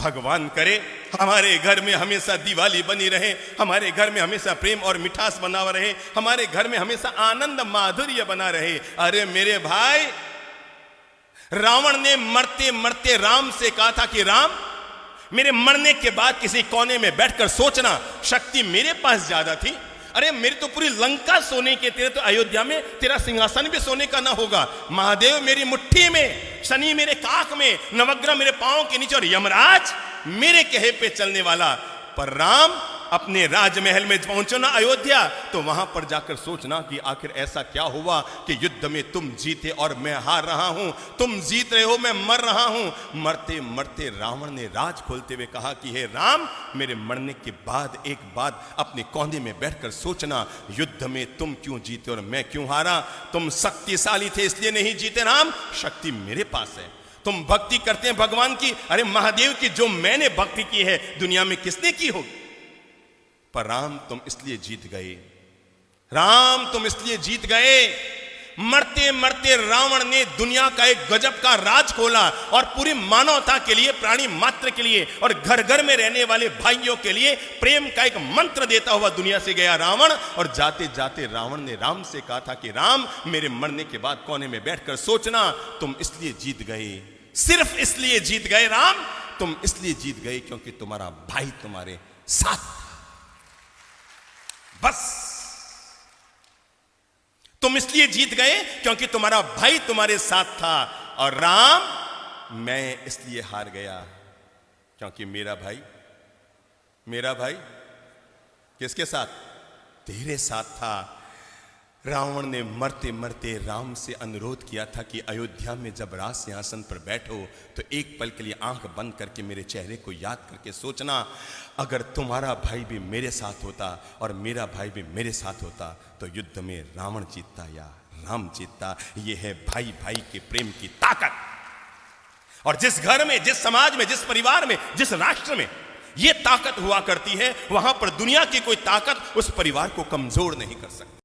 भगवान करे हमारे घर में हमेशा दिवाली बनी रहे, हमारे घर में हमेशा प्रेम और मिठास बना रहे, हमारे घर में हमेशा आनंद माधुर्य बना रहे। अरे मेरे भाई, रावण ने मरते मरते राम से कहा था कि राम, मेरे मरने के बाद किसी कोने में बैठकर सोचना, शक्ति मेरे पास ज्यादा थी। अरे मेरी तो पूरी लंका सोने के, तेरे तो अयोध्या में तेरा सिंहासन भी सोने का ना होगा। महादेव मेरी मुट्ठी में, शनि मेरे काख में, नवग्रह मेरे पांव के नीचे और यमराज मेरे कहे पे चलने वाला। पर राम अपने राजमहल में पहुंचो ना अयोध्या, तो वहां पर जाकर सोचना कि आखिर ऐसा क्या हुआ कि युद्ध में तुम जीते और मैं हार रहा हूं, तुम जीत रहे हो मैं मर रहा हूं। मरते मरते रावण ने राज खोलते हुए कहा कि हे राम, मेरे मरने के बाद एक बात अपने कोने में बैठकर सोचना, युद्ध में तुम क्यों जीते और मैं क्यों हारा। तुम शक्तिशाली थे इसलिए नहीं जीते राम, शक्ति मेरे पास है। तुम भक्ति करते हैं भगवान की, अरे महादेव की जो मैंने भक्ति की है दुनिया में किसने की होगी। पर राम तुम इसलिए जीत गए, राम तुम इसलिए जीत गए। मरते मरते रावण ने दुनिया का एक गजब का राज खोला और पूरी मानवता के लिए, प्राणी मात्र के लिए और घर घर में रहने वाले भाइयों के लिए प्रेम का एक मंत्र देता हुआ दुनिया से गया रावण। और जाते जाते रावण ने राम से कहा था कि राम, मेरे मरने के बाद कोने में बैठकर सोचना, तुम इसलिए जीत गए, सिर्फ इसलिए जीत गए राम, तुम इसलिए जीत गए क्योंकि तुम्हारा भाई तुम्हारे साथ, बस तुम इसलिए जीत गए क्योंकि तुम्हारा भाई तुम्हारे साथ था। और राम, मैं इसलिए हार गया क्योंकि मेरा भाई किसके साथ, तेरे साथ था। रावण ने मरते मरते राम से अनुरोध किया था कि अयोध्या में जब राज सिंहासन पर बैठो तो एक पल के लिए आंख बंद करके मेरे चेहरे को याद करके सोचना, अगर तुम्हारा भाई भी मेरे साथ होता और मेरा भाई भी मेरे साथ होता तो युद्ध में रावण जीतता या राम जीतता। यह है भाई भाई के प्रेम की ताकत। और जिस घर में, जिस समाज में, जिस परिवार में, जिस राष्ट्र में यह ताकत हुआ करती है, वहां पर दुनिया की कोई ताकत उस परिवार को कमजोर नहीं कर सकती।